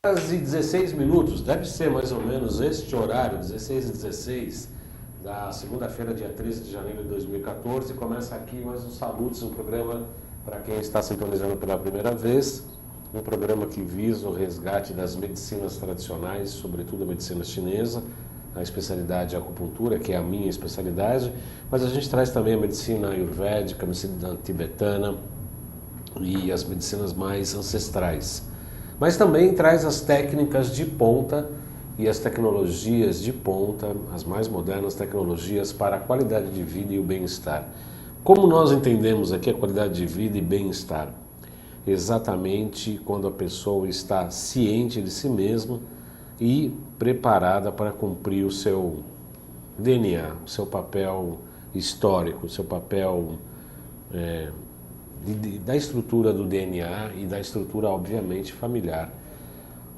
16h16, deve ser mais ou menos este horário, 16h16, da segunda-feira, dia 13 de janeiro de 2014. Começa aqui mais um Salutos, um programa para quem está sintonizando pela primeira vez, um programa que visa o resgate das medicinas tradicionais, sobretudo a medicina chinesa, a especialidade acupuntura, que é a minha especialidade, mas a gente traz também a medicina ayurvédica, a medicina tibetana e as medicinas mais ancestrais. Mas também traz as técnicas de ponta e as tecnologias de ponta, as mais modernas tecnologias para a qualidade de vida e o bem-estar. Como nós entendemos aqui a qualidade de vida e bem-estar? Exatamente quando a pessoa está ciente de si mesma e preparada para cumprir o seu DNA, o seu papel histórico, o seu papel da estrutura do DNA e da estrutura, obviamente, familiar.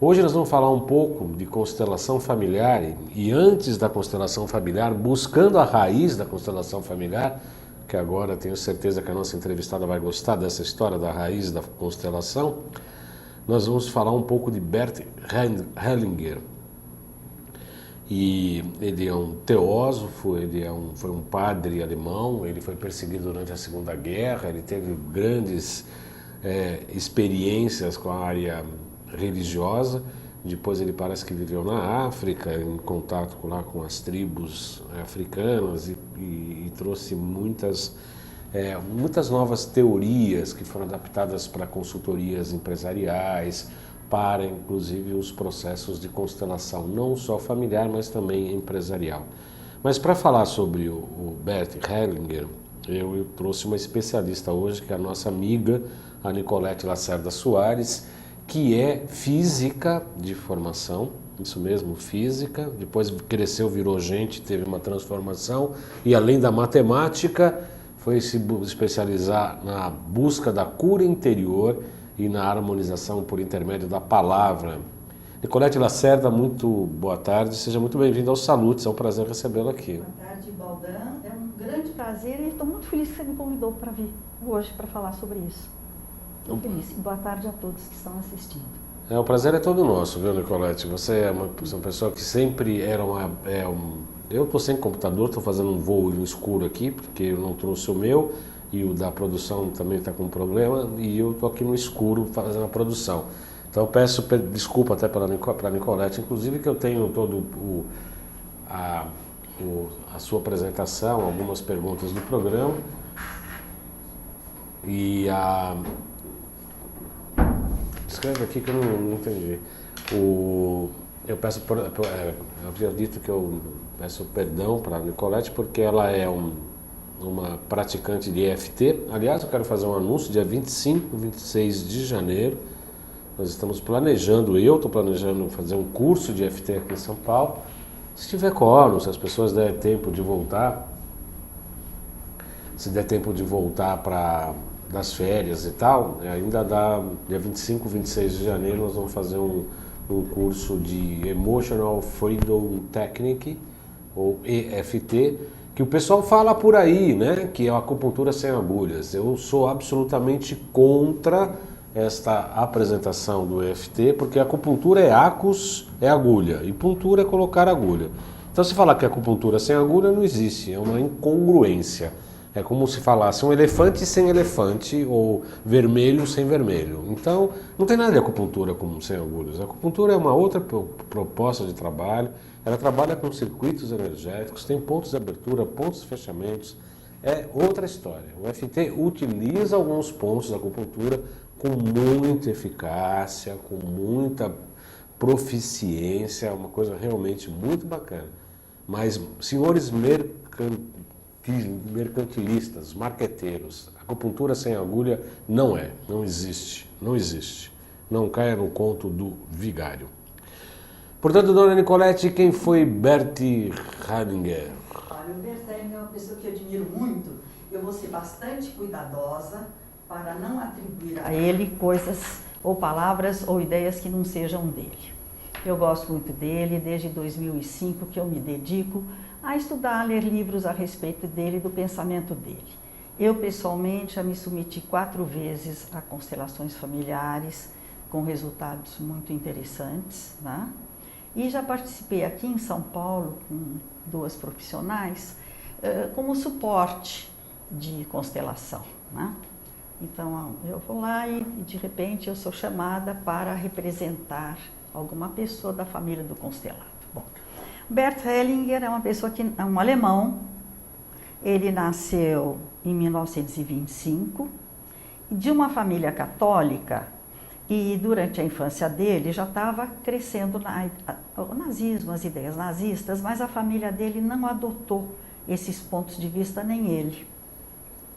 Hoje nós vamos falar um pouco de constelação familiar e antes da constelação familiar, buscando a raiz da constelação familiar, que agora tenho certeza que a nossa entrevistada vai gostar dessa história da raiz da constelação, nós vamos falar um pouco de Bert Hellinger. E ele é um teósofo, foi um padre alemão, ele foi perseguido durante a Segunda Guerra, ele teve grandes experiências com a área religiosa. Depois ele parece que viveu na África, em contato lá com as tribos africanas e trouxe muitas novas teorias que foram adaptadas para consultorias empresariais, para inclusive os processos de constelação, não só familiar, mas também empresarial. Mas para falar sobre o Bert Hellinger, eu trouxe uma especialista hoje, que é a nossa amiga, a Nicolete Lacerda Soares, que é física de formação, isso mesmo, física, depois cresceu, virou gente, teve uma transformação, e além da matemática, foi se especializar na busca da cura interior e na harmonização por intermédio da palavra. Nicolete Lacerda, muito boa tarde, seja muito bem-vinda aos Salutos, é um prazer recebê-la aqui. Boa tarde, Baldan, é um grande prazer e estou muito feliz que você me convidou para vir hoje para falar sobre isso. Estou feliz. Boa tarde a todos que estão assistindo. O prazer é todo nosso, viu, Nicolete? Você é uma pessoa que sempre era Eu estou sem computador, estou fazendo um voo no escuro aqui, porque eu não trouxe o meu, e o da produção também está com problema, e eu estou aqui no escuro fazendo a produção. Então eu peço desculpa até para a Nicolete, inclusive que eu tenho todo a sua apresentação, algumas perguntas do programa, e escreve aqui que eu não entendi. Eu peço, eu havia dito que eu peço perdão para a Nicolete porque ela é uma praticante de EFT. Aliás, eu quero fazer um anúncio, dia 25, 26 de janeiro, nós estamos planejando, eu estou planejando fazer um curso de EFT aqui em São Paulo. Se tiver quórum, se as pessoas derem tempo de voltar, se der tempo de voltar das férias e tal, ainda dá, dia 25, 26 de janeiro, nós vamos fazer um curso de Emotional Freedom Technique, ou EFT, que o pessoal fala por aí, né, que é a acupuntura sem agulhas. Eu sou absolutamente contra esta apresentação do EFT, porque a acupuntura é acus, é agulha, e puntura é colocar agulha. Então, se falar que a acupuntura sem agulha não existe, é uma incongruência. É como se falasse um elefante sem elefante ou vermelho sem vermelho. Então, não tem nada de acupuntura como sem agulhas. A acupuntura é uma outra proposta de trabalho. Ela trabalha com circuitos energéticos, tem pontos de abertura, pontos de fechamentos. É outra história. O FT utiliza alguns pontos da acupuntura com muita eficácia, com muita proficiência, uma coisa realmente muito bacana. Mas, senhores mercantilistas, marqueteiros, acupuntura sem agulha não existe, não existe. Não caia no conto do vigário. Portanto, dona Nicolete, quem foi Bert Hellinger? Olha, o Bert Hellinger é uma pessoa que eu admiro muito. Eu vou ser bastante cuidadosa para não atribuir a ele coisas ou palavras ou ideias que não sejam dele. Eu gosto muito dele, desde 2005 que eu me dedico a estudar, a ler livros a respeito dele e do pensamento dele. Eu, pessoalmente, já me submeti 4 vezes a constelações familiares, com resultados muito interessantes, né? E já participei aqui em São Paulo com 2 profissionais como suporte de constelação, né? Então eu vou lá e de repente eu sou chamada para representar alguma pessoa da família do constelado. Bom, Bert Hellinger é uma pessoa que é um alemão. Ele nasceu em 1925 de uma família católica e durante a infância dele já estava crescendo o nazismo, as ideias nazistas, mas a família dele não adotou esses pontos de vista, nem ele.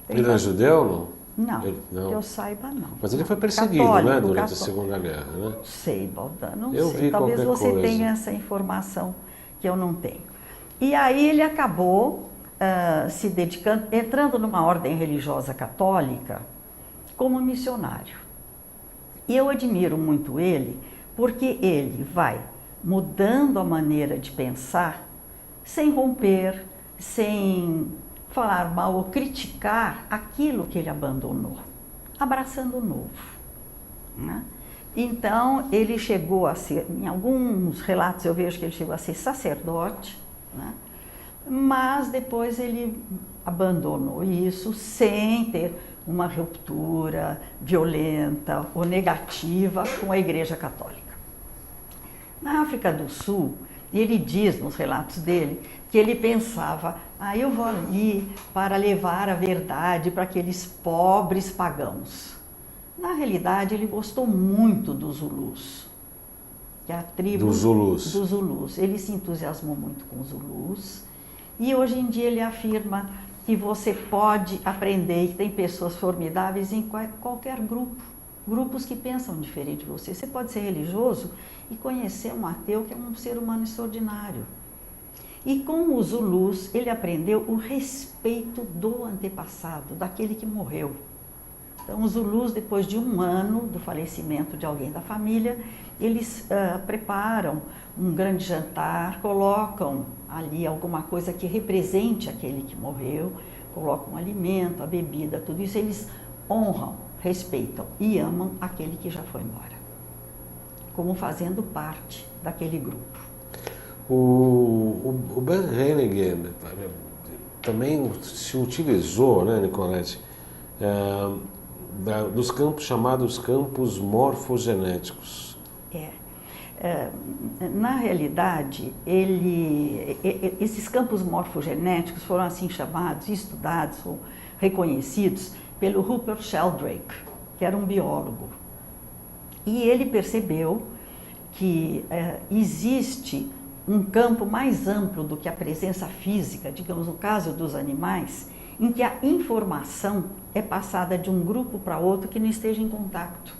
Ele é judeu, não? Não, não, que eu saiba não. Mas ele foi perseguido, católico, né, durante a Segunda Guerra, né? Não sei, Baldan, não eu sei. Vi Talvez você coisa. tenha essa informação que eu não tenho. E aí ele acabou se dedicando, entrando numa ordem religiosa católica como missionário. E eu admiro muito ele, porque ele vai mudando a maneira de pensar, sem romper, sem falar mal ou criticar aquilo que ele abandonou, abraçando o novo, né? Então, ele chegou a ser, em alguns relatos eu vejo que ele chegou a ser sacerdote, né? Mas depois ele abandonou isso sem ter uma ruptura violenta ou negativa com a Igreja Católica. Na África do Sul, ele diz nos relatos dele que ele pensava, eu vou ali para levar a verdade para aqueles pobres pagãos. Na realidade, ele gostou muito dos Zulus, que é a tribo dos Zulus. Ele se entusiasmou muito com os Zulus e hoje em dia ele afirma que você pode aprender e que tem pessoas formidáveis em qualquer grupo. Grupos que pensam diferente de você. Você pode ser religioso e conhecer um ateu que é um ser humano extraordinário. E com os Zulus, ele aprendeu o respeito do antepassado, daquele que morreu. Então, os Zulus, depois de 1 ano do falecimento de alguém da família, eles preparam um grande jantar, colocam ali alguma coisa que represente aquele que morreu, colocam o alimento, a bebida, tudo isso. Eles honram, respeitam e amam aquele que já foi embora, como fazendo parte daquele grupo. O Bert Hellinger também se utilizou, né, Nicolete, dos campos chamados campos morfogenéticos. Na realidade, esses campos morfogenéticos foram assim chamados, estudados ou reconhecidos pelo Rupert Sheldrake, que era um biólogo. E ele percebeu que existe um campo mais amplo do que a presença física, digamos no caso dos animais, em que a informação é passada de um grupo para outro que não esteja em contato.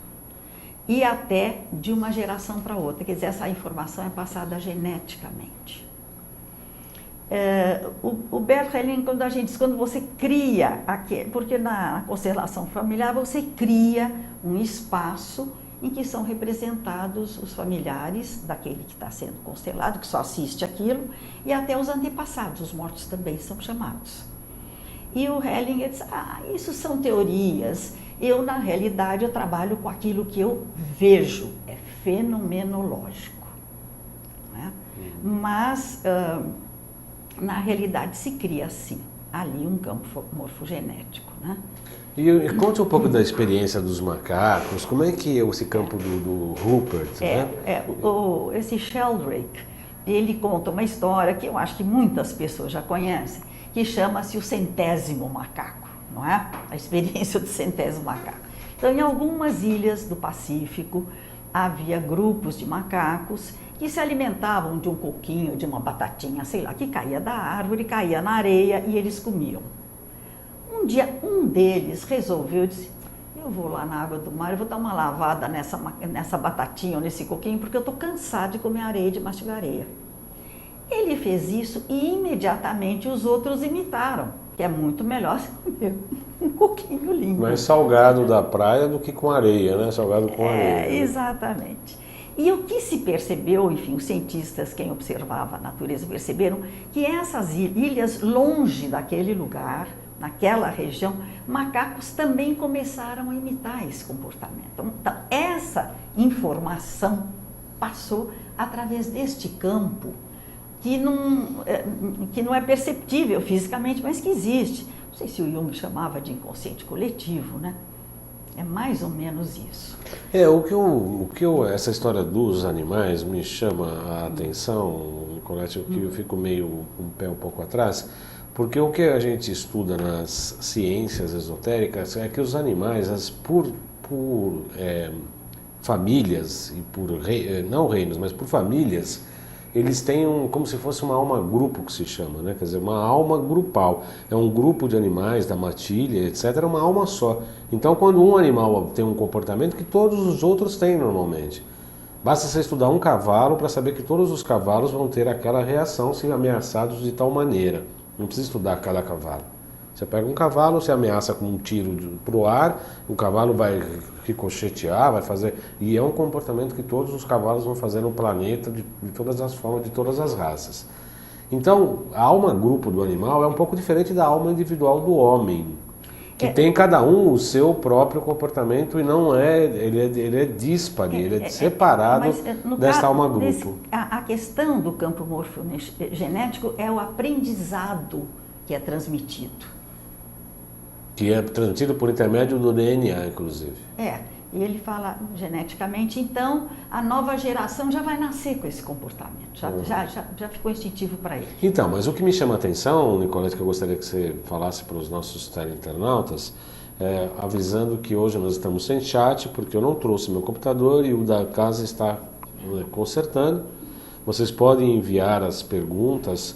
E até de uma geração para outra, quer dizer, essa informação é passada geneticamente. O Bert Hellinger, quando você cria, porque na constelação familiar você cria um espaço em que são representados os familiares daquele que está sendo constelado, que só assiste aquilo, e até os antepassados, os mortos também são chamados. E o Hellinger diz, isso são teorias, na realidade, eu trabalho com aquilo que eu vejo, é fenomenológico, né? Mas, na realidade, se cria, assim, ali um campo morfogenético, né? E conte um pouco da experiência dos macacos, como é que é esse campo do Rupert, né? Esse Sheldrake, ele conta uma história que eu acho que muitas pessoas já conhecem, que chama-se o 100º macaco, não é? A experiência do 100º macaco. Então, em algumas ilhas do Pacífico, havia grupos de macacos que se alimentavam de um coquinho, de uma batatinha, sei lá, que caía da árvore, caía na areia e eles comiam. Um dia, um deles resolveu, disse, eu vou lá na água do mar, eu vou dar uma lavada nessa batatinha ou nesse coquinho, porque eu estou cansado de comer areia, de mastigar areia. Ele fez isso e imediatamente os outros imitaram, que é muito melhor você comer um coquinho limpo. Mais salgado da praia do que com areia, né? Salgado com areia. Né? Exatamente. E o que se percebeu, enfim, os cientistas, quem observava a natureza, perceberam que essas ilhas longe daquele lugar, naquela região, macacos também começaram a imitar esse comportamento. Então, essa informação passou através deste campo que não é perceptível fisicamente, mas que existe. Não sei se o Jung chamava de inconsciente coletivo, né? É mais ou menos isso. Essa história dos animais me chama a atenção, Nicolete, que eu fico meio com o pé um pouco atrás, porque o que a gente estuda nas ciências esotéricas é que os animais, por famílias, e não reinos, mas por famílias, eles têm como se fosse uma alma grupo, que se chama, né? Quer dizer, uma alma grupal. É um grupo de animais, da matilha, etc., é uma alma só. Então, quando um animal tem um comportamento que todos os outros têm normalmente. Basta você estudar um cavalo para saber que todos os cavalos vão ter aquela reação se ameaçados de tal maneira. Não precisa estudar cada cavalo. Você pega um cavalo, você ameaça com um tiro para o ar, o cavalo vai ricochetear, vai fazer... E é um comportamento que todos os cavalos vão fazer no planeta, de todas as formas, de todas as raças. Então, a alma grupo do animal é um pouco diferente da alma individual do homem, que tem cada um o seu próprio comportamento e não é... Ele é díspare, ele é separado dessa alma grupo. A questão do campo morfogenético é o aprendizado que é transmitido. Que é transmitido por intermédio do DNA, inclusive. E ele fala geneticamente, então a nova geração já vai nascer com esse comportamento, já ficou instintivo para ele. Então, mas o que me chama a atenção, Nicolete, que eu gostaria que você falasse para os nossos teleinternautas, avisando que hoje nós estamos sem chat, porque eu não trouxe meu computador e o da casa está consertando. Vocês podem enviar as perguntas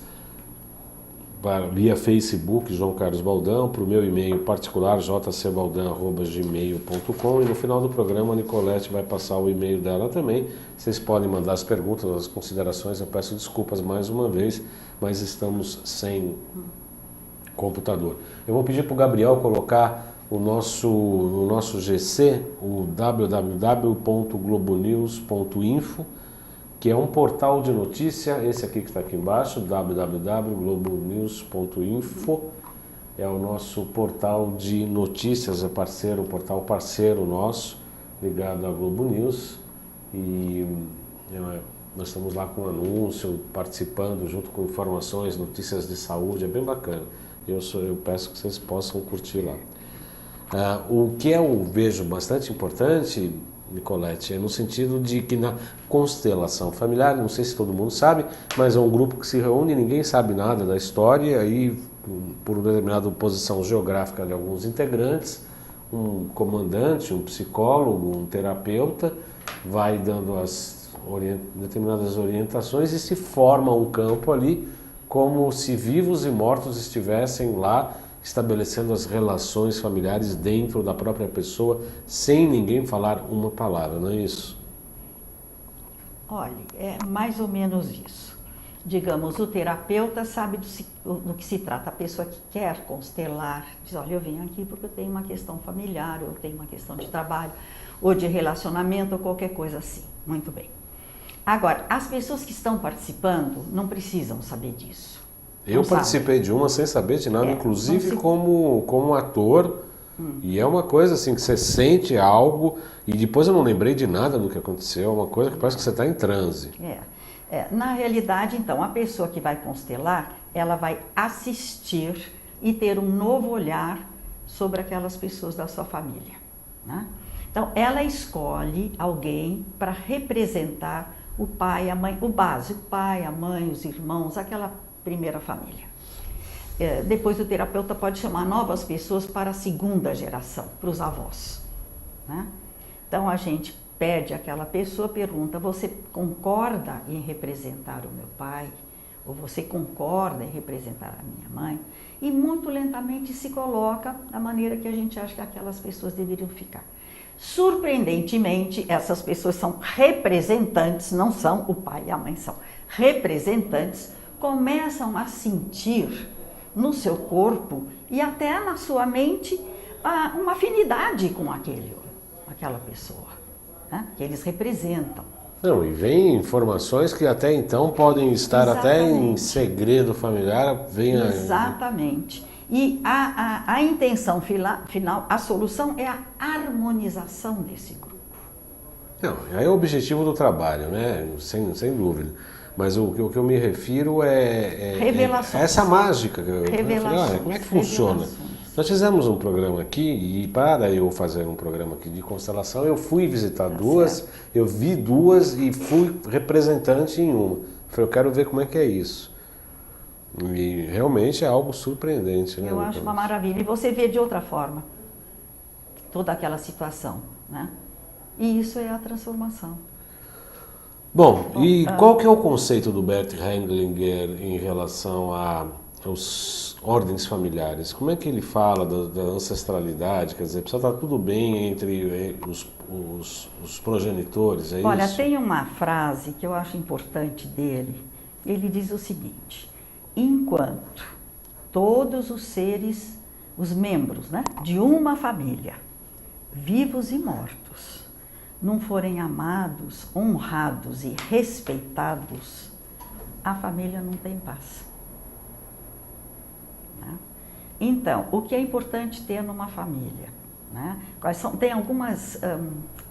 via Facebook, João Carlos Baldão, para o meu e-mail particular, jcbaldão@gmail.com, e no final do programa a Nicolete vai passar o e-mail dela também. Vocês podem mandar as perguntas, as considerações. Eu peço desculpas mais uma vez, mas estamos sem computador. Eu vou pedir para o Gabriel colocar o nosso GC, o www.globonews.info, que é um portal de notícia, esse aqui que está aqui embaixo, www.globonews.info, é o nosso portal de notícias, um portal parceiro nosso, ligado à Globo News, e nós estamos lá com anúncio, participando, junto com informações, notícias de saúde, é bem bacana. Eu peço que vocês possam curtir lá. O que eu vejo bastante importante, Nicolete, é no sentido de que na constelação familiar, não sei se todo mundo sabe, mas é um grupo que se reúne, ninguém sabe nada da história, e por uma determinada posição geográfica de alguns integrantes, um comandante, um psicólogo, um terapeuta, vai dando determinadas orientações e se forma um campo ali, como se vivos e mortos estivessem lá, estabelecendo as relações familiares dentro da própria pessoa, sem ninguém falar uma palavra, não é isso? Olha, é mais ou menos isso. Digamos, o terapeuta sabe do que se trata. A pessoa que quer constelar diz, olha, eu vim aqui porque eu tenho uma questão familiar, ou eu tenho uma questão de trabalho, ou de relacionamento, ou qualquer coisa assim. Muito bem. Agora, as pessoas que estão participando não precisam saber disso. Eu participei de uma sem saber de nada, inclusive como ator, e é uma coisa assim que você sente algo e depois eu não lembrei de nada do que aconteceu, é uma coisa que parece que você está em transe. Na realidade, então, a pessoa que vai constelar, ela vai assistir e ter um novo olhar sobre aquelas pessoas da sua família, né? Então, ela escolhe alguém para representar o pai, a mãe, o básico, o pai, a mãe, os irmãos, aquela primeira família. Depois o terapeuta pode chamar novas pessoas para a segunda geração, para os avós, né? Então a gente pede àquela pessoa, pergunta, você concorda em representar o meu pai? Ou você concorda em representar a minha mãe? E muito lentamente se coloca da maneira que a gente acha que aquelas pessoas deveriam ficar. Surpreendentemente, essas pessoas são representantes, não são o pai e a mãe, são representantes, começam a sentir no seu corpo e até na sua mente uma afinidade com aquela pessoa, né, que eles representam. Não, e vem informações que até então podem estar até em segredo familiar. Exatamente. E a intenção final, a solução é a harmonização desse grupo. Não, aí é o objetivo do trabalho, né? Sem dúvida. Mas o que eu me refiro é essa mágica. Olha, como é que funciona? Nós fizemos um programa aqui e para eu fazer um programa aqui de constelação, eu fui visitar duas, eu vi duas e fui representante em uma. Falei, eu quero ver como é que é isso. E realmente é algo surpreendente, né? Eu acho uma maravilha. E você vê de outra forma toda aquela situação, né? E isso é a transformação. Bom, e qual que é o conceito do Bert Hellinger em relação aos ordens familiares? Como é que ele fala da ancestralidade? Quer dizer, precisa estar tudo bem entre os progenitores, é isso? Olha, tem uma frase que eu acho importante dele. Ele diz o seguinte: enquanto todos os seres, os membros, né, de uma família, vivos e mortos, não forem amados, honrados e respeitados, a família não tem paz. Né? Então, o que é importante ter numa família? Né? Tem algumas,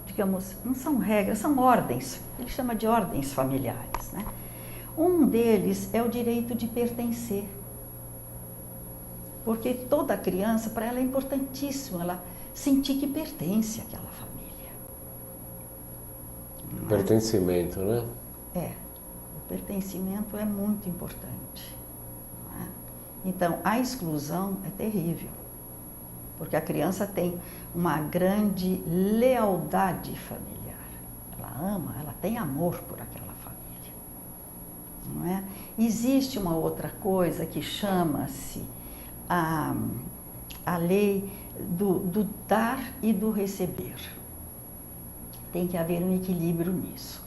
digamos, não são regras, são ordens, ele chama de ordens familiares. Né? Um deles é o direito de pertencer. Porque toda criança, para ela é importantíssimo ela sentir que pertence àquela família. Pertencimento, né? O pertencimento é muito importante. Não é? Então, a exclusão é terrível, porque a criança tem uma grande lealdade familiar. Ela ama, ela tem amor por aquela família. Não é? Existe uma outra coisa que chama-se a lei do dar e do receber. Tem que haver um equilíbrio nisso.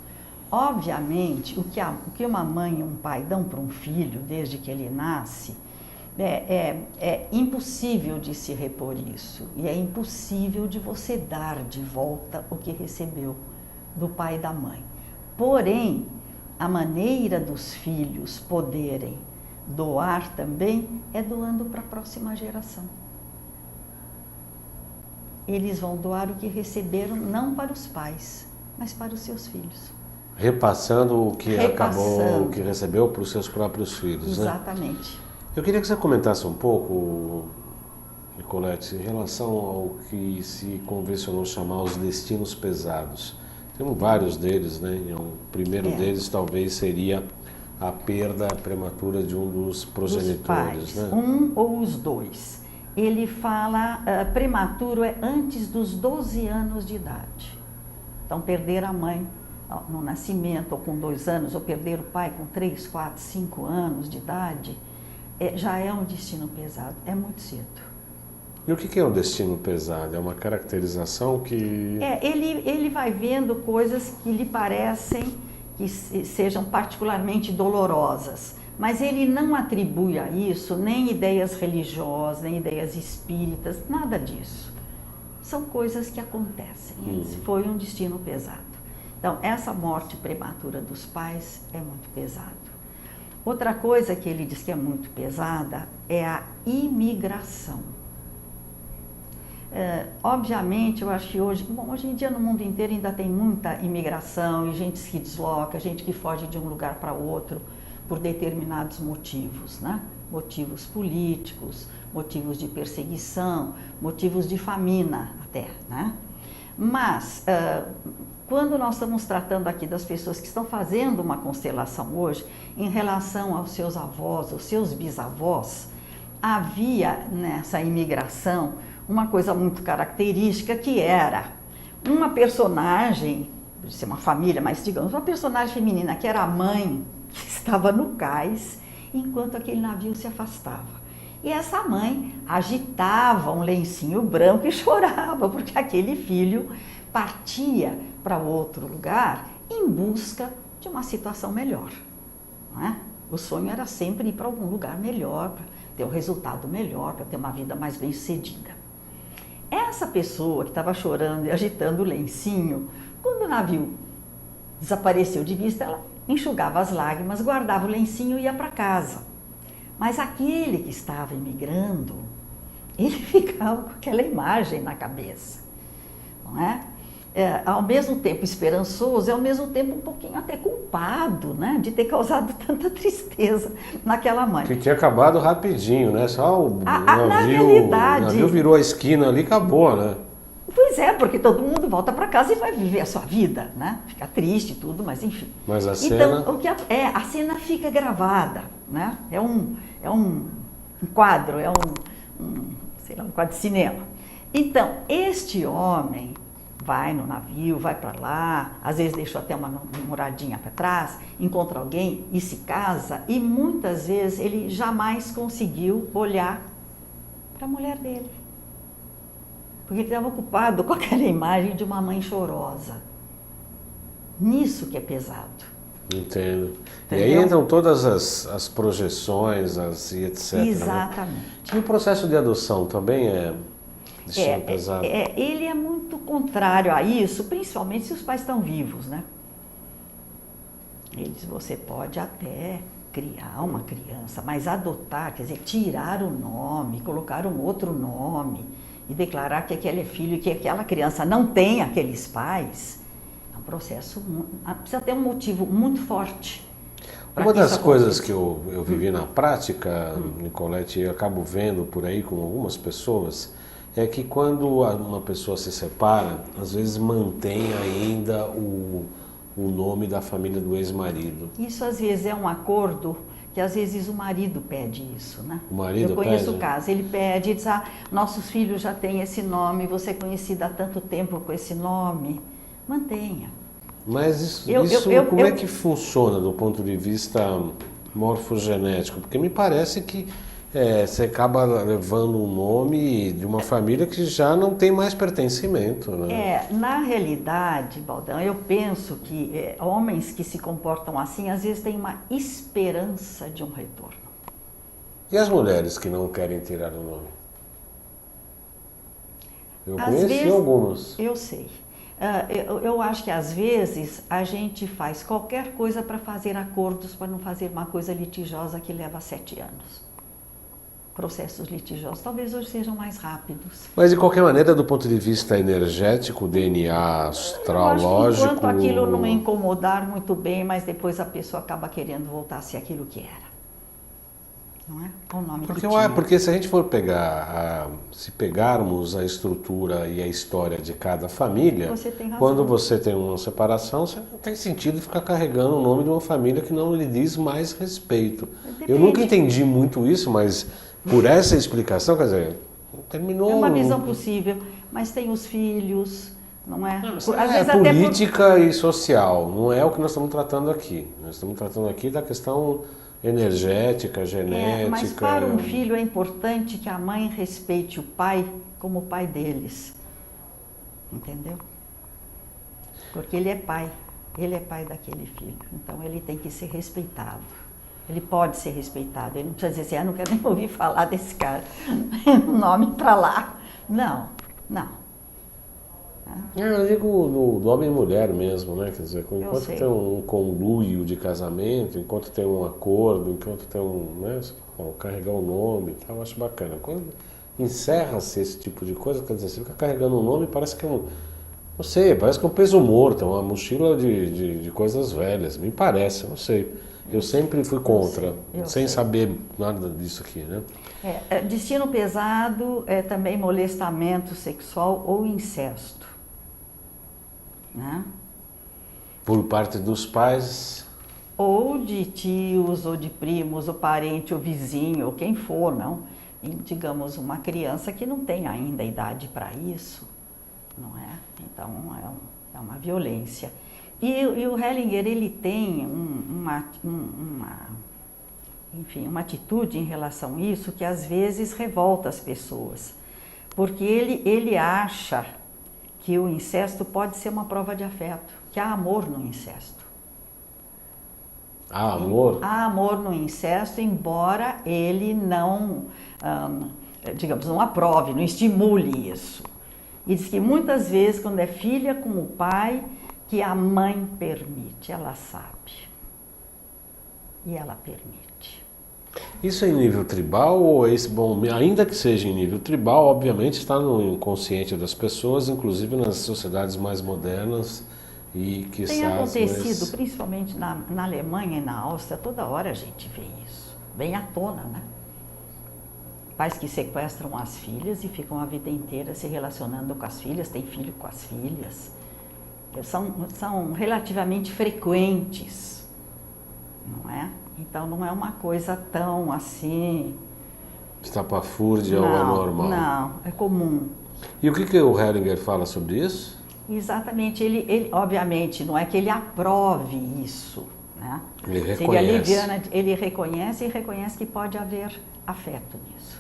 Obviamente, o que uma mãe e um pai dão para um filho desde que ele nasce, é impossível de se repor isso. E é impossível de você dar de volta o que recebeu do pai e da mãe. Porém, a maneira dos filhos poderem doar também é doando para a próxima geração. Eles vão doar o que receberam, não para os pais, mas para os seus filhos. Repassando o que acabou, o que recebeu para os seus próprios filhos, exatamente. Né? Eu queria que você comentasse um pouco, Nicolete, em relação ao que se convencionou chamar os destinos pesados. Temos vários deles, né? O primeiro deles talvez seria a perda prematura de um dos progenitores, pais, né? Um ou os dois. Ele fala, prematuro é antes dos 12 anos de idade. Então, perder a mãe no nascimento, ou com 2 anos, ou perder o pai com 3, 4, 5 anos de idade, já é um destino pesado, é muito cedo. E o que é um destino pesado? É uma caracterização que... Ele vai vendo coisas que lhe parecem que sejam particularmente dolorosas, mas ele não atribui a isso nem ideias religiosas, nem ideias espíritas, nada disso. São coisas que acontecem. Foi um destino pesado. Então, essa morte prematura dos pais é muito pesado. Outra coisa que ele diz que é muito pesada é a imigração. Obviamente, eu acho que hoje em dia no mundo inteiro ainda tem muita imigração e gente que desloca, gente que foge de um lugar para outro por determinados motivos, né? Motivos políticos, motivos de perseguição, motivos de família até, né? Mas, quando nós estamos tratando aqui das pessoas que estão fazendo uma constelação hoje, em relação aos seus avós, aos seus bisavós, havia nessa imigração uma coisa muito característica que era uma personagem, pode ser uma família, mas digamos, uma personagem feminina que era a mãe, que estava no cais, enquanto aquele navio se afastava. E essa mãe agitava um lencinho branco e chorava, porque aquele filho partia para outro lugar em busca de uma situação melhor. Não é? O sonho era sempre ir para algum lugar melhor, para ter um resultado melhor, para ter uma vida mais bem-sucedida. Essa pessoa que estava chorando e agitando o lencinho, quando o navio desapareceu de vista, ela enxugava as lágrimas, guardava o lencinho e ia para casa. Mas aquele que estava imigrando, ele ficava com aquela imagem na cabeça, não é? Ao mesmo tempo esperançoso e ao mesmo tempo um pouquinho até culpado, né? De ter causado tanta tristeza naquela mãe. Que tinha acabado rapidinho, né? Só o Na navio, realidade, o navio virou a esquina ali e acabou, né? pois é, porque todo mundo volta para casa e vai viver a sua vida, né? Fica triste e tudo, mas enfim. Mas a Então, cena... a cena fica gravada, né? É um quadro, sei lá, um quadro de cinema. Então, este homem vai no navio, vai para lá, às vezes deixou até uma moradinha para trás, encontra alguém e se casa, e muitas vezes ele jamais conseguiu olhar para a mulher dele. Porque ele estava ocupado com aquela imagem de uma mãe chorosa. Nisso que é pesado. Entendo. Entendeu? E aí entram todas as projeções, e etc. Exatamente. Né? E o processo de adoção também é destino pesado? Ele é muito contrário a isso, principalmente se os pais estão vivos, né? Você pode até criar uma criança, mas adotar, quer dizer, tirar o nome, colocar um outro nome e declarar que aquele é filho e que aquela criança não tem aqueles pais, é um processo, precisa ter um motivo muito forte. Uma das coisas que eu vivi na prática, Nicolete, e eu acabo vendo por aí com algumas pessoas, é que quando uma pessoa se separa, às vezes mantém ainda o nome da família do ex-marido. Isso às vezes é um acordo que às vezes o marido pede isso, né? O marido Eu conheço pede? o caso, ele pede, diz, nossos filhos já têm esse nome, você é conhecida há tanto tempo com esse nome, mantenha. Mas isso como é que funciona do ponto de vista morfogenético? Porque me parece que você acaba levando um nome de uma família que já não tem mais pertencimento, né? Na realidade, Baldão, eu penso que homens que se comportam assim, às vezes têm uma esperança de um retorno. E as mulheres que não querem tirar o nome? Eu conheci algumas. Eu sei. Eu acho que às vezes a gente faz qualquer coisa para fazer acordos, para não fazer uma coisa litigiosa que leva 7 anos. Processos litigiosos talvez hoje sejam mais rápidos. Mas de qualquer maneira, do ponto de vista energético, DNA astrológico... Enquanto aquilo não incomodar muito bem, mas depois a pessoa acaba querendo voltar a ser aquilo que era. Não é? O nome que tinha. Porque se a gente for pegar, se pegarmos a estrutura e a história de cada família, Você tem razão. quando você tem uma separação, você não tem sentido ficar carregando o nome de uma família que não lhe diz mais respeito. Depende. Eu nunca entendi muito isso, mas por essa explicação, quer dizer, terminou... É uma visão possível, mas tem os filhos, não é? Às vezes política e social, não é o que nós estamos tratando aqui. Nós estamos tratando aqui da questão energética, genética... Mas para um filho é importante que a mãe respeite o pai como o pai deles, entendeu? Porque ele é pai daquele filho, então ele tem que ser respeitado. Ele pode ser respeitado, ele não precisa dizer assim, não quero nem ouvir falar desse cara, nome para lá. Não. Eu digo no homem e mulher mesmo, né? Quer dizer, enquanto tem um conluio de casamento, enquanto tem um acordo, enquanto tem carregar o nome e tal, eu acho bacana. Quando encerra-se esse tipo de coisa, quer dizer, você fica carregando um nome, parece que não sei, parece que é um peso morto, é uma mochila de coisas velhas, me parece, não sei. Eu sempre fui contra, sem saber nada disso aqui, né? Destino pesado é também molestamento sexual ou incesto, né? Por parte dos pais? Ou de tios, ou de primos, ou parente, ou vizinho, ou quem for, não? E, digamos, uma criança que não tem ainda idade para isso, não é? Então, é uma violência. E o Hellinger, ele tem uma atitude em relação a isso que às vezes revolta as pessoas. Porque ele acha que o incesto pode ser uma prova de afeto, que há amor no incesto. Há amor? Há amor no incesto, embora ele não, digamos, não aprove, não estimule isso. E diz que muitas vezes, quando é filha com o pai, que a mãe permite, ela sabe. E ela permite. Isso é em nível tribal ou é esse, bom, ainda que seja em nível tribal, obviamente está no inconsciente das pessoas, inclusive nas sociedades mais modernas e que Tem acontecido, mais... principalmente na Alemanha e na Áustria, toda hora a gente vê isso. Vem à tona, né? Pais que sequestram as filhas e ficam a vida inteira se relacionando com as filhas, têm filho com as filhas. São relativamente frequentes, não é? Então não é uma coisa tão assim... Estapafúrdia ou anormal. Não, é comum. E o que o Hellinger fala sobre isso? Exatamente, ele obviamente não é que ele aprove isso, né? Ele reconhece. Seria liviana, ele reconhece e reconhece que pode haver afeto nisso.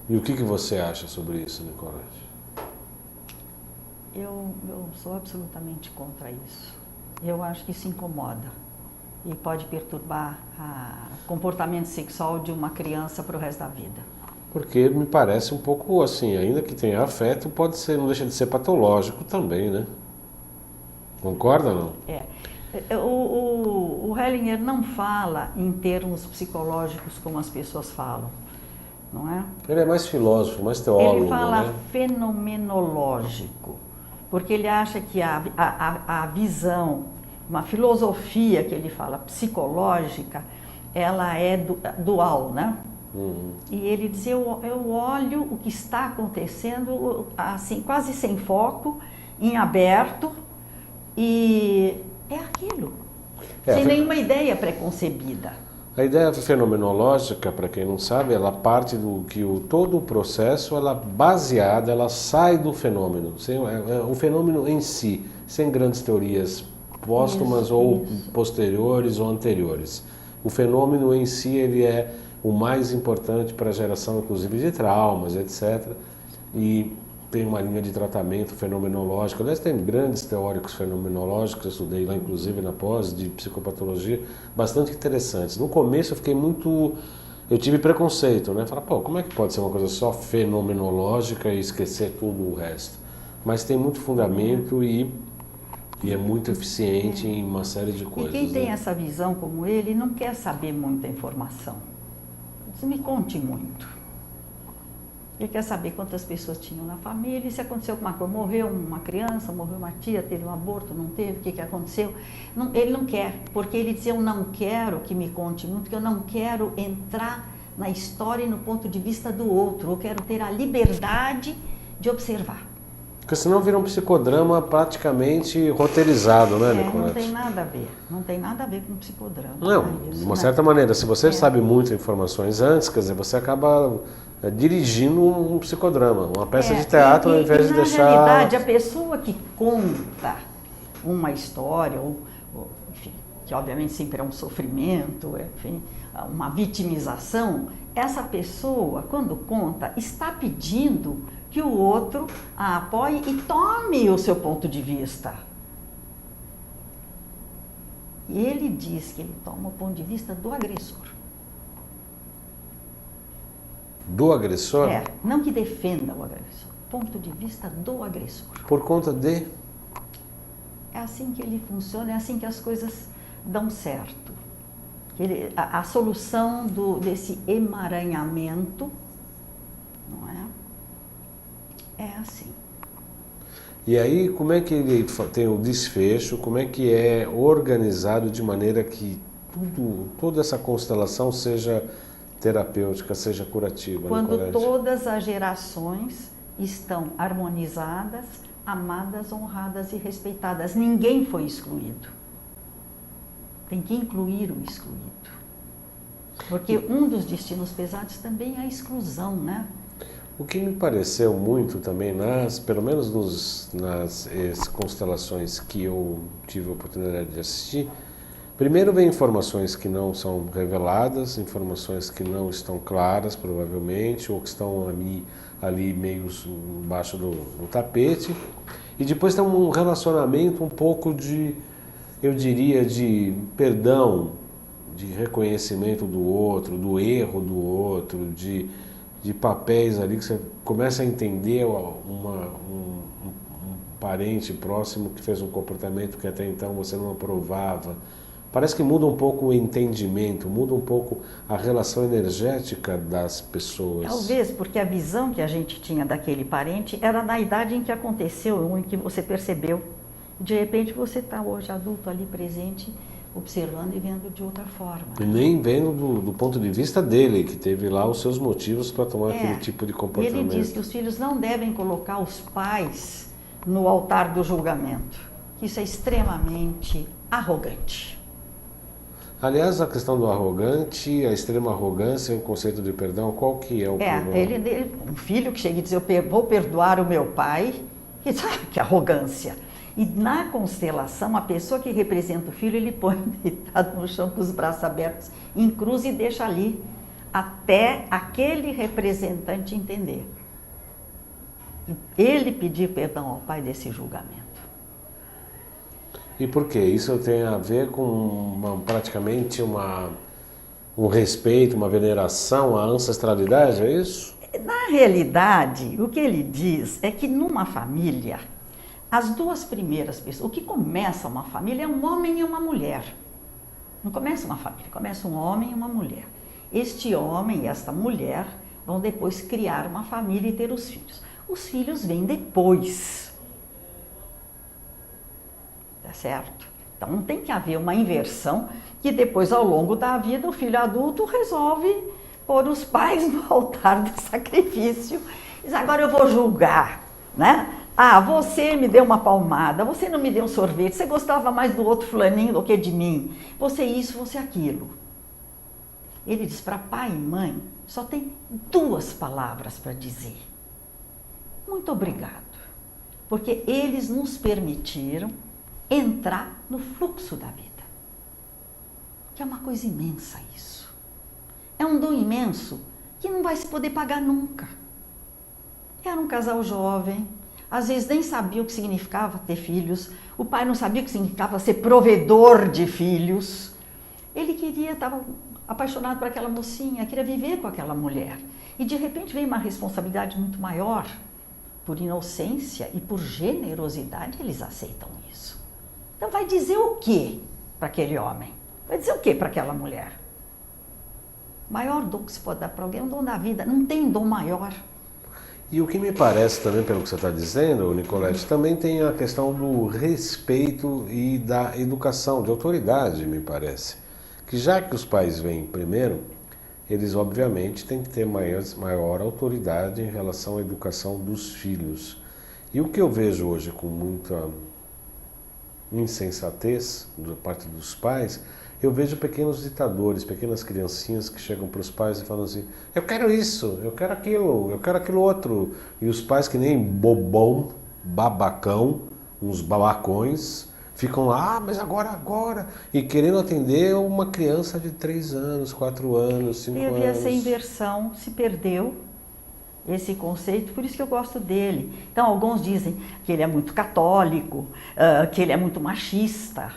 E o que você acha sobre isso, Nicolete? Eu sou absolutamente contra isso. Eu acho que isso incomoda e pode perturbar o comportamento sexual de uma criança para o resto da vida. Porque me parece um pouco assim, ainda que tenha afeto, pode ser, não deixa de ser patológico também, né? Concorda ou não? O Hellinger não fala em termos psicológicos como as pessoas falam, não é? Ele é mais filósofo, mais teólogo, ele fala né? fenomenológico, porque ele acha que a visão, uma filosofia que ele fala psicológica, ela é dual, né? E ele diz, eu olho o que está acontecendo assim, quase sem foco, em aberto, e é aquilo, sem nenhuma ideia preconcebida. A ideia fenomenológica, para quem não sabe, ela parte do que todo o processo, ela baseada, ela sai do fenômeno, o fenômeno em si, sem grandes teorias póstumas ou posteriores ou anteriores. O fenômeno em si, ele é o mais importante para a geração, inclusive, de traumas, etc. E tem uma linha de tratamento fenomenológico. Aliás, tem grandes teóricos fenomenológicos, eu estudei lá, inclusive, na pós de psicopatologia, bastante interessantes. No começo eu tive preconceito, né? Falar, como é que pode ser uma coisa só fenomenológica e esquecer tudo o resto? Mas tem muito fundamento e é muito eficiente em uma série de coisas. E quem tem essa visão como ele não quer saber muita informação. Me conte muito. Ele quer saber quantas pessoas tinham na família, se aconteceu alguma coisa, morreu uma criança, morreu uma tia, teve um aborto, não teve, o que aconteceu. Não, ele não quer, porque ele diz, eu não quero que me conte muito, porque eu não quero entrar na história e no ponto de vista do outro, eu quero ter a liberdade de observar. Porque senão vira um psicodrama praticamente roteirizado, né, Nicolete? Não tem nada a ver, não tem nada a ver com psicodrama. Não, de uma certa maneira, se você sabe muitas informações antes, quer dizer, você acaba dirigindo um psicodrama, uma peça de teatro, ao invés de deixar... Na realidade, a pessoa que conta uma história, enfim, que obviamente sempre é um sofrimento, enfim, uma vitimização, essa pessoa, quando conta, está pedindo que o outro a apoie e tome o seu ponto de vista. E ele diz que ele toma o ponto de vista do agressor. Do agressor? Não que defenda o agressor, ponto de vista do agressor. Por conta de? É assim que ele funciona, é assim que as coisas dão certo. A solução desse emaranhamento, não é? É assim. E aí, como é que ele tem o desfecho, como é que é organizado de maneira que toda essa constelação seja terapêutica, seja curativa? Quando todas as gerações estão harmonizadas, amadas, honradas e respeitadas. Ninguém foi excluído. Tem que incluir o excluído. Porque um dos destinos pesados também é a exclusão, né? O que me pareceu muito também, pelo menos nas constelações que eu tive a oportunidade de assistir, primeiro vem informações que não são reveladas, informações que não estão claras, provavelmente, ou que estão ali meio embaixo do tapete, e depois tem um relacionamento um pouco eu diria, de perdão, de reconhecimento do outro, do erro do outro, de papéis ali que você começa a entender um parente próximo que fez um comportamento que até então você não aprovava, parece que muda um pouco o entendimento, muda um pouco a relação energética das pessoas. Talvez porque a visão que a gente tinha daquele parente era na idade em que aconteceu, em que você percebeu. De repente você está hoje adulto ali presente, observando e vendo de outra forma. E nem vendo do ponto de vista dele, que teve lá os seus motivos para tomar aquele tipo de E comportamento. ele diz que os filhos não devem colocar os pais no altar do julgamento. Isso é extremamente arrogante. Aliás, a questão do arrogante, a extrema arrogância, o conceito de perdão, qual que é o problema? Um filho que chega e diz, eu vou perdoar o meu pai, que arrogância. E na constelação, a pessoa que representa o filho, ele põe deitado no chão com os braços abertos em cruz e deixa ali, até aquele representante entender. Ele pedir perdão ao pai desse julgamento. E por quê? Isso tem a ver com praticamente um respeito, uma veneração à ancestralidade, é isso? Na realidade, o que ele diz é que numa família, as duas primeiras pessoas, o que começa uma família é um homem e uma mulher. Não começa uma família, começa um homem e uma mulher. Este homem e esta mulher vão depois criar uma família e ter os filhos. Os filhos vêm depois. Tá certo? Então não tem que haver uma inversão que depois, ao longo da vida, o filho adulto resolve pôr os pais no altar do sacrifício. Diz, agora eu vou julgar, né? Ah, você me deu uma palmada, você não me deu um sorvete, você gostava mais do outro fulaninho do que de mim. Você isso, você aquilo. Ele diz para pai e mãe, só tem duas palavras para dizer. Muito obrigado. Porque eles nos permitiram entrar no fluxo da vida. Que é uma coisa imensa isso. É um dom imenso que não vai se poder pagar nunca. Era um casal jovem, às vezes nem sabia o que significava ter filhos, o pai não sabia o que significava ser provedor de filhos. Ele estava apaixonado por aquela mocinha, queria viver com aquela mulher. E de repente veio uma responsabilidade muito maior. Por inocência e por generosidade, eles aceitam isso. Então vai dizer o quê para aquele homem? Vai dizer o quê para aquela mulher? O maior dom que se pode dar para alguém é um dom da vida. Não tem dom maior. E o que me parece também, pelo que você está dizendo, Nicolete, também tem a questão do respeito e da educação, de autoridade, me parece. Que já que os pais vêm primeiro, eles obviamente têm que ter maior autoridade em relação à educação dos filhos. E o que eu vejo hoje com muita insensatez da parte dos pais, eu vejo pequenos ditadores, pequenas criancinhas que chegam para os pais e falam assim, eu quero isso, eu quero aquilo outro. E os pais que nem bobão, babacão, uns babacões, ficam lá, mas agora, e querendo atender uma criança de 3 anos, 4 anos, 5 anos. Teve essa inversão, se perdeu esse conceito, por isso que eu gosto dele. Então, alguns dizem que ele é muito católico, que ele é muito machista,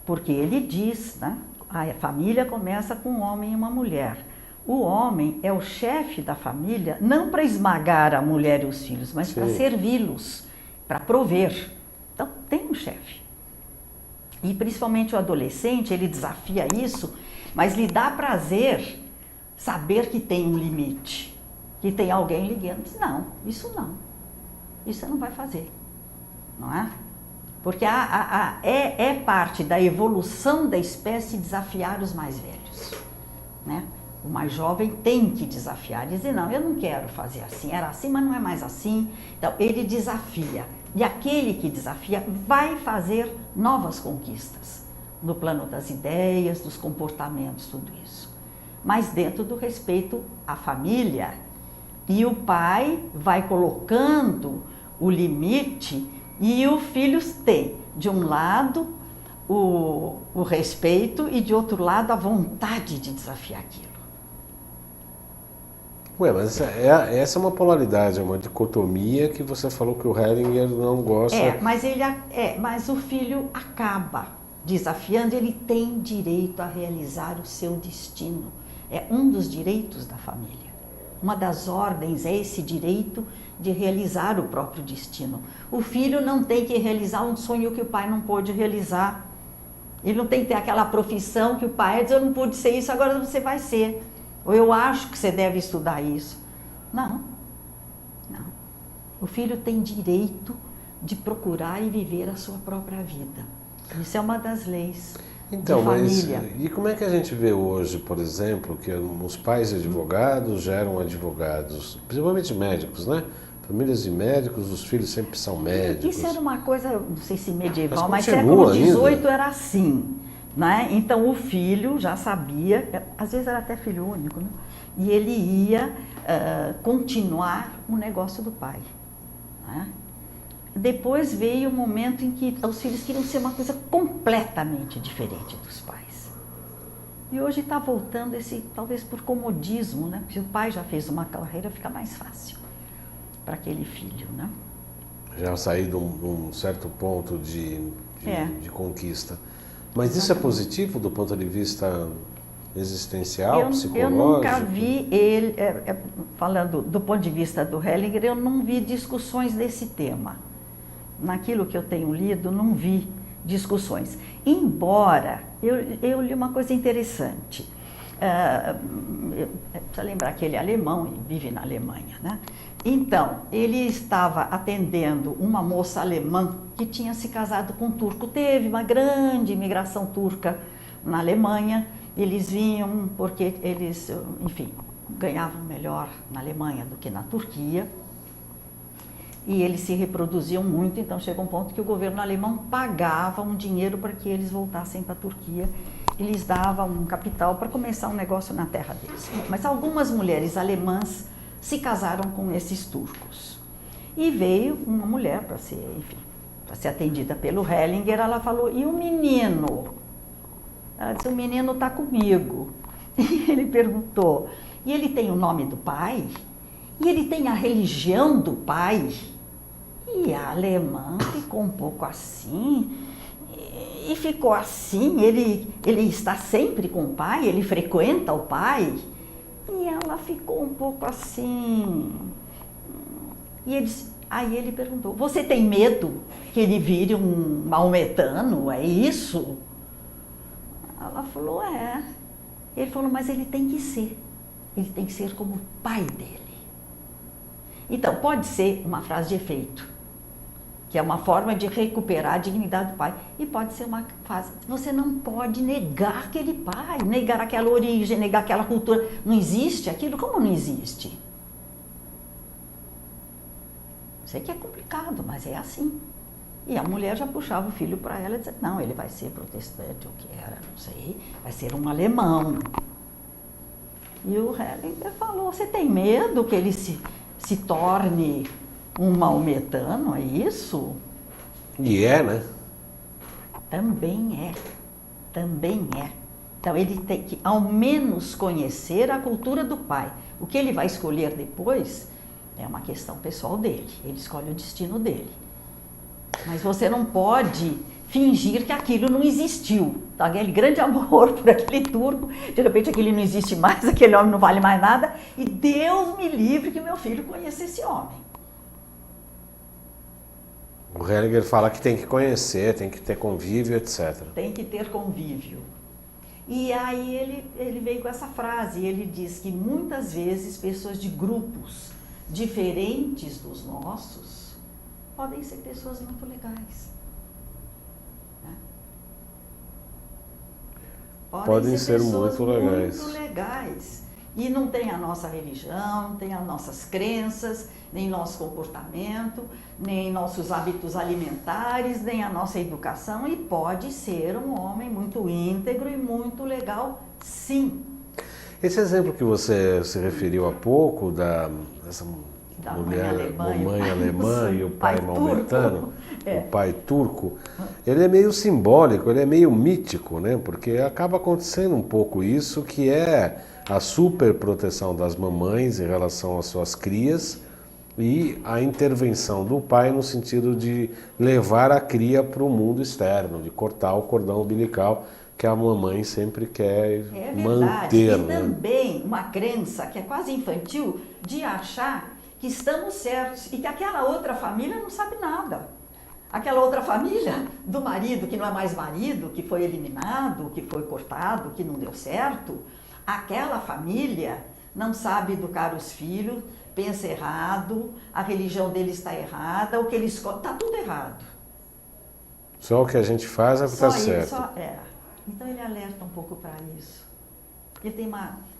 porque ele diz, né? A família começa com um homem e uma mulher. O homem é o chefe da família, não para esmagar a mulher e os filhos, mas para servi-los, para prover. Então, tem um chefe. E principalmente o adolescente, ele desafia isso, mas lhe dá prazer saber que tem um limite, que tem alguém ligando. Diz, não, isso você não vai fazer, não é? Porque é parte da evolução da espécie desafiar os mais velhos, né? O mais jovem tem que desafiar, dizer, não, eu não quero fazer assim, era assim, mas não é mais assim. Então, ele desafia. E aquele que desafia vai fazer novas conquistas no plano das ideias, dos comportamentos, tudo isso. Mas dentro do respeito à família. E o pai vai colocando o limite e os filhos têm, de um lado, o respeito e de outro lado, a vontade de desafiar aquilo. Ué, mas essa é uma polaridade, é uma dicotomia que você falou que o Hellinger não gosta. Mas o filho acaba desafiando, ele tem direito a realizar o seu destino. É um dos direitos da família. Uma das ordens é esse direito de realizar o próprio destino. O filho não tem que realizar um sonho que o pai não pôde realizar. Ele não tem que ter aquela profissão que o pai diz, eu não pude ser isso, agora você vai ser. Ou eu acho que você deve estudar isso. Não, não. O filho tem direito de procurar e viver a sua própria vida. Isso é uma das leis então, de família. Mas e como é que a gente vê hoje, por exemplo, que os pais advogados geram advogados, principalmente médicos, né? Famílias de médicos, os filhos sempre são médicos. Isso era uma coisa, não sei se medieval, mas continua século ainda. XVIII era assim, né? Então o filho já sabia, às vezes era até filho único, né? E ele ia continuar o negócio do pai, né? Depois veio o momento em que os filhos queriam ser uma coisa completamente diferente dos pais. E hoje está voltando esse, talvez por comodismo, né? Porque se o pai já fez uma carreira, fica mais fácil para aquele filho, né? Já sair de um certo ponto de conquista. Mas isso é positivo do ponto de vista existencial, psicológico? Eu nunca vi ele, falando do ponto de vista do Hellinger, eu não vi discussões desse tema. Naquilo que eu tenho lido, não vi discussões. Embora, eu li uma coisa interessante. Precisa lembrar que ele é alemão e vive na Alemanha, né? Então, ele estava atendendo uma moça alemã que tinha se casado com um turco. Teve uma grande imigração turca na Alemanha. Eles vinham porque eles, enfim, ganhavam melhor na Alemanha do que na Turquia. E eles se reproduziam muito, então chegou um ponto que o governo alemão pagava um dinheiro para que eles voltassem para a Turquia. E lhes dava um capital para começar um negócio na terra deles. Mas algumas mulheres alemãs se casaram com esses turcos. E veio uma mulher para ser, enfim, para ser atendida pelo Hellinger. Ela falou, e o menino? Ela disse, o menino está comigo. E ele perguntou, e ele tem o nome do pai? E ele tem a religião do pai? E a alemã ficou um pouco assim, e ficou assim, ele está sempre com o pai, ele frequenta o pai? E ela ficou um pouco assim. E aí ele perguntou, você tem medo que ele vire um maometano, é isso? Ela falou, é. Ele falou, mas ele tem que ser como o pai dele. Então, pode ser uma frase de efeito, que é uma forma de recuperar a dignidade do pai. E pode ser uma frase, você não pode negar aquele pai, negar aquela origem, negar aquela cultura. Não existe aquilo? Como não existe? Sei que é complicado, mas é assim. E a mulher já puxava o filho para ela e dizia, não, ele vai ser protestante, o que era, não sei, vai ser um alemão. E o Hellinger falou, você tem medo que ele se torne um maometano, é isso? E é, né? Também é, também é. Então ele tem que ao menos conhecer a cultura do pai. O que ele vai escolher depois é uma questão pessoal dele, ele escolhe o destino dele. Mas você não pode fingir que aquilo não existiu. Então, aquele grande amor por aquele turco, de repente aquele não existe mais, aquele homem não vale mais nada, e Deus me livre que meu filho conheça esse homem. O Hellinger fala que tem que conhecer, tem que ter convívio, etc. Tem que ter convívio. E aí ele veio com essa frase, ele diz que muitas vezes pessoas de grupos diferentes dos nossos podem ser pessoas muito legais. Né? Podem ser pessoas muito legais. muito legais. E não tem a nossa religião, não tem as nossas crenças, nem nosso comportamento, nem nossos hábitos alimentares, nem a nossa educação, e pode ser um homem muito íntegro e muito legal, sim. Esse exemplo que você se referiu há pouco, dessa mulher, mãe alemã e o pai maometano, o pai turco, ele é meio simbólico, ele é meio mítico, né? Porque acaba acontecendo um pouco isso, que é a superproteção das mamães em relação às suas crias e a intervenção do pai no sentido de levar a cria para o mundo externo, de cortar o cordão umbilical que a mamãe sempre quer manter. E também uma crença que é quase infantil de achar que estamos certos e que aquela outra família não sabe nada. Aquela outra família do marido, que não é mais marido, que foi eliminado, que foi cortado, que não deu certo, aquela família não sabe educar os filhos, pensa errado, a religião deles está errada, o que eles está tudo errado. Só o que a gente faz é o que está certo. Então ele alerta um pouco para isso. Ele tem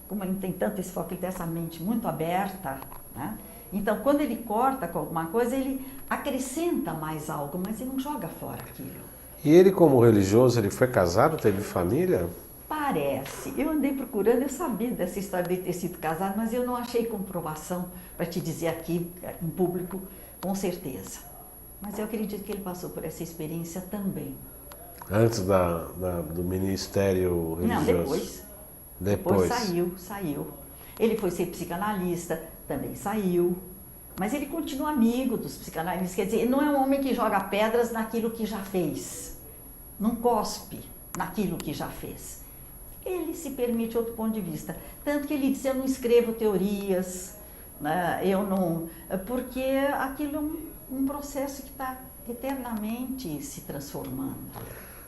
como ele tem tanto esse foco, ele tem essa mente muito aberta, né? Então, quando ele corta com alguma coisa, ele acrescenta mais algo, mas ele não joga fora aquilo. E ele, como religioso, ele foi casado, teve família? Parece. Eu andei procurando, eu sabia dessa história de ter sido casado, mas eu não achei comprovação para te dizer aqui, em público, com certeza. Mas eu acredito que ele passou por essa experiência também. Antes do ministério religioso? Não, depois. Depois saiu. Ele foi ser psicanalista, também saiu. Mas ele continua amigo dos psicanalistas. Quer dizer, ele não é um homem que joga pedras naquilo que já fez. Não cospe naquilo que já fez. Ele se permite outro ponto de vista. Tanto que ele diz, eu não escrevo teorias, né? Eu não... Porque aquilo é um processo que está eternamente se transformando.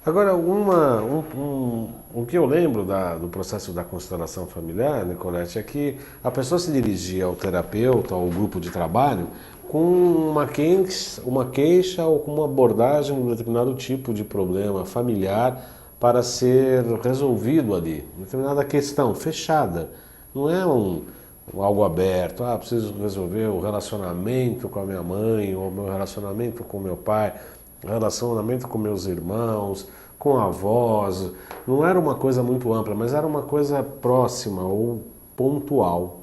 Agora, o que eu lembro do processo da constelação familiar, Nicolete, é que a pessoa se dirigia ao terapeuta, ao grupo de trabalho, com uma queixa ou com uma abordagem de um determinado tipo de problema familiar para ser resolvido ali, determinada questão fechada. Não é algo aberto, preciso resolver o relacionamento com a minha mãe, ou o meu relacionamento com o meu pai, relacionamento com meus irmãos, com avós. Não era uma coisa muito ampla, mas era uma coisa próxima ou pontual.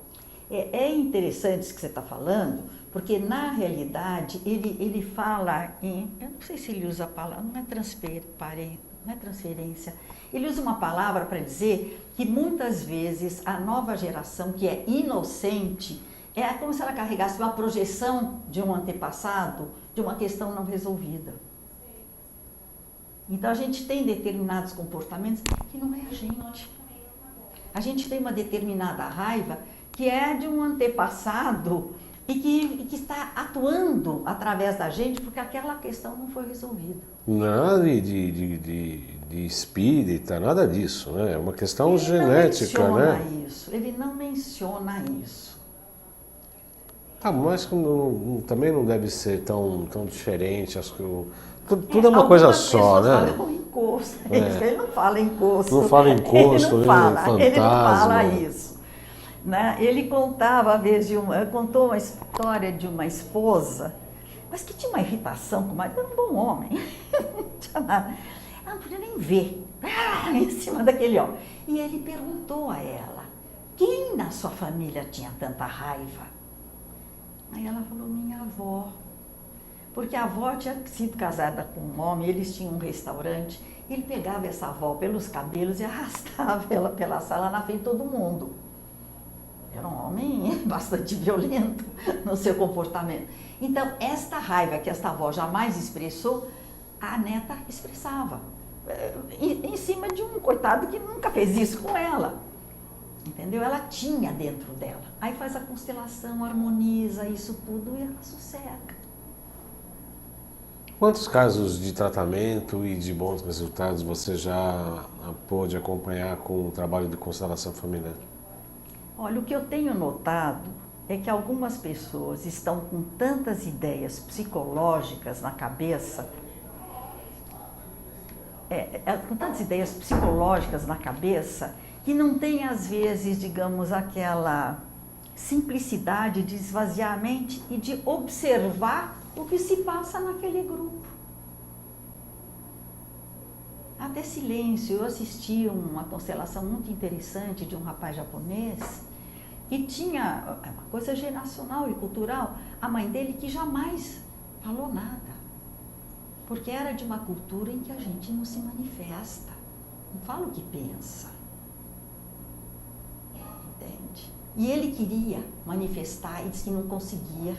É interessante isso que você está falando, porque na realidade ele fala em, eu não sei se ele usa a palavra, não é transferência, ele usa uma palavra para dizer que muitas vezes a nova geração que é inocente, é como se ela carregasse uma projeção de um antepassado, de uma questão não resolvida. Então a gente tem determinados comportamentos que não é a gente. A gente tem uma determinada raiva que é de um antepassado e que está atuando através da gente porque aquela questão não foi resolvida. Nada de espírita, nada disso, né? É uma questão genética, né? Ele não menciona isso. Mas também não deve ser tão diferente. Acho que tudo é uma coisa só, né? Falam encosto. Ele não fala encosto. Não fala encosto, ele não fala isso. Né? Ele contava, às vezes, contou uma história de uma esposa, mas que tinha uma irritação com o marido, era um bom homem. Não tinha nada. Ela não podia nem ver. Em cima daquele homem. E ele perguntou a ela, quem na sua família tinha tanta raiva? Aí ela falou, minha avó. Porque a avó tinha sido casada com um homem, eles tinham um restaurante, ele pegava essa avó pelos cabelos e arrastava ela pela sala na frente de todo mundo. Era um homem bastante violento no seu comportamento. Então, esta raiva que esta avó jamais expressou, a neta expressava. Em cima de um coitado que nunca fez isso com ela. Entendeu? Ela tinha dentro dela. Aí faz a constelação, harmoniza isso tudo e ela sossega. Quantos casos de tratamento e de bons resultados você já pôde acompanhar com o trabalho de constelação familiar? Olha, o que eu tenho notado é que algumas pessoas estão com tantas ideias psicológicas na cabeça, que não tem, às vezes, digamos, aquela simplicidade de esvaziar a mente e de observar o que se passa naquele grupo. Até silêncio. Eu assisti uma constelação muito interessante de um rapaz japonês que tinha uma coisa geracional e cultural. A mãe dele que jamais falou nada, porque era de uma cultura em que a gente não se manifesta, não fala o que pensa. Entende? E ele queria manifestar e disse que não conseguia.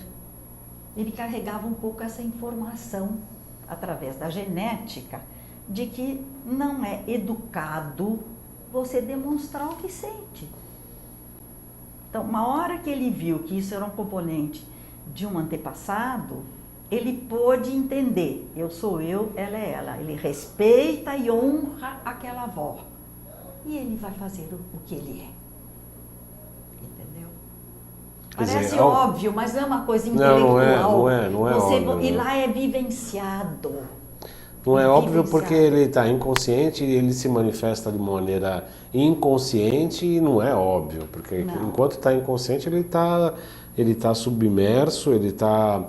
Ele carregava um pouco essa informação, através da genética, de que não é educado você demonstrar o que sente. Então, uma hora que ele viu que isso era um componente de um antepassado, ele pôde entender, eu sou eu, ela é ela. Ele respeita e honra aquela avó. E ele vai fazer o que ele é. Entendeu? Parece dizer, óbvio, mas não é uma coisa intelectual. Não é óbvio. E lá é vivenciado. Não é óbvio porque ele está inconsciente e ele se manifesta de maneira inconsciente e não é óbvio. Porque enquanto está inconsciente ele tá submerso, ele está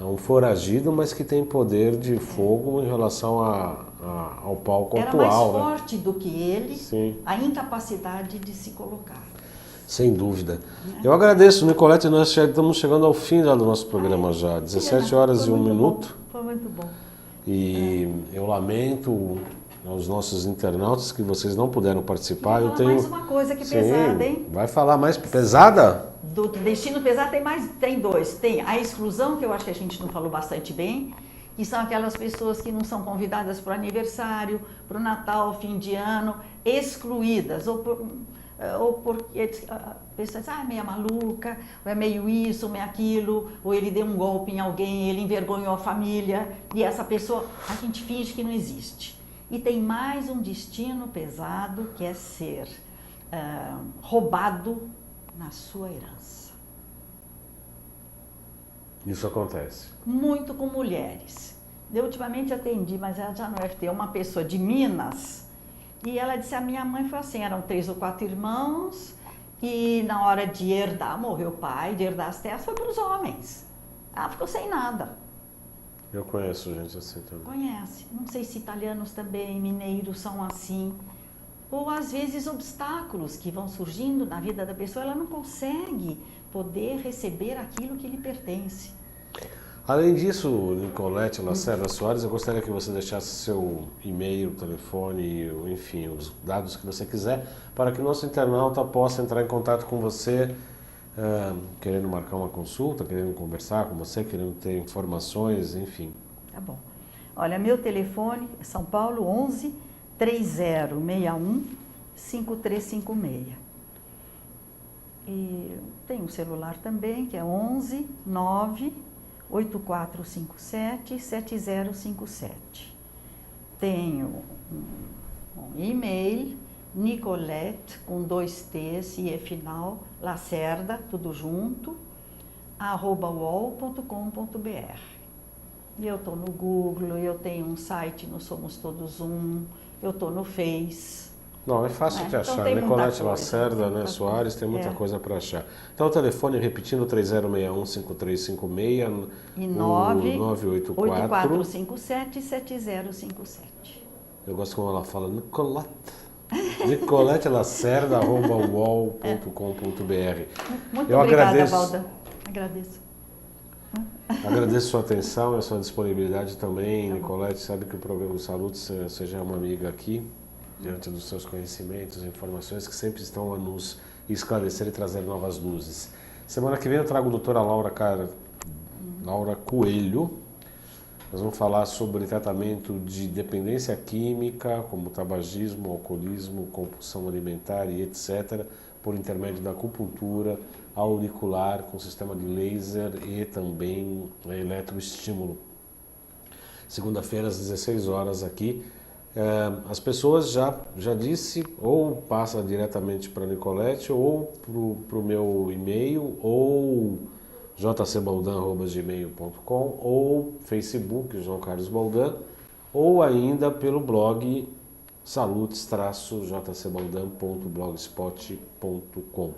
um foragido, mas que tem poder de fogo em relação ao palco Era atual. mais forte do que ele, Sim. a incapacidade de se colocar. Sem dúvida. Eu agradeço, Nicolete, nós estamos chegando ao fim do nosso programa já, 17 horas e 1 minuto. Foi muito bom. E eu lamento aos nossos internautas que vocês não puderam participar. Eu tenho mais uma coisa que pesada, hein? Vai falar mais pesada? Do destino pesado tem dois. Tem a exclusão, que eu acho que a gente não falou bastante bem, que são aquelas pessoas que não são convidadas para o aniversário, para o Natal, fim de ano, excluídas, ou porque a pessoa diz, é meio maluca, ou é meio isso, ou meio aquilo, ou ele deu um golpe em alguém, ele envergonhou a família, e essa pessoa, a gente finge que não existe. E tem mais um destino pesado, que é ser roubado na sua herança. Isso acontece. Muito com mulheres. Eu ultimamente atendi, mas ela já no FT, uma pessoa de Minas, e ela disse, a minha mãe foi assim, eram 3 ou 4 irmãos, e na hora de herdar, morreu o pai, de herdar as terras, foi para os homens. Ela ficou sem nada. Eu conheço gente assim também. Conhece. Não sei se italianos também, mineiros são assim. Ou às vezes obstáculos que vão surgindo na vida da pessoa, ela não consegue poder receber aquilo que lhe pertence. Além disso, Nicolete Lacerda Soares, eu gostaria que você deixasse seu e-mail, telefone, enfim, os dados que você quiser, para que o nosso internauta possa entrar em contato com você, querendo marcar uma consulta, querendo conversar com você, querendo ter informações, enfim. Tá bom. Olha, meu telefone é São Paulo 11 3061 5356. E tem um celular também, que é 11 9 8457 7057. Tenho um e-mail, Nicolete, com 2 T's e E final, Lacerda, tudo junto, @uol.com.br. E eu estou no Google, eu tenho um site no Somos Todos Um, eu estou no Face. Não, é fácil de achar. Então Nicolete Lacerda, né, Soares, tem muita coisa para achar. Então o telefone, repetindo, 3061-5356 e 98457-7057. Eu gosto como ela fala, Nicolete. Nicolete Lacerda, @uol.com.br. Muito obrigada, Valda. Agradeço. Agradeço a sua atenção e a sua disponibilidade também, Nicolete. Sabe que o programa do Saúde, você já é uma amiga aqui, diante dos seus conhecimentos, informações que sempre estão a nos esclarecer e trazer novas luzes. Semana que vem eu trago a doutora Laura Coelho. Nós vamos falar sobre tratamento de dependência química, como tabagismo, alcoolismo, compulsão alimentar e etc., por intermédio da acupuntura auricular com sistema de laser e também eletroestímulo. Segunda-feira às 16 horas aqui. As pessoas já disse, ou passa diretamente para a Nicolete, ou para o meu e-mail, ou jcbaldan@gmail.com, ou Facebook, João Carlos Baldan, ou ainda pelo blog salutes-jcbaldan.blogspot.com.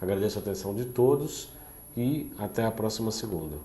Agradeço a atenção de todos e até a próxima segunda.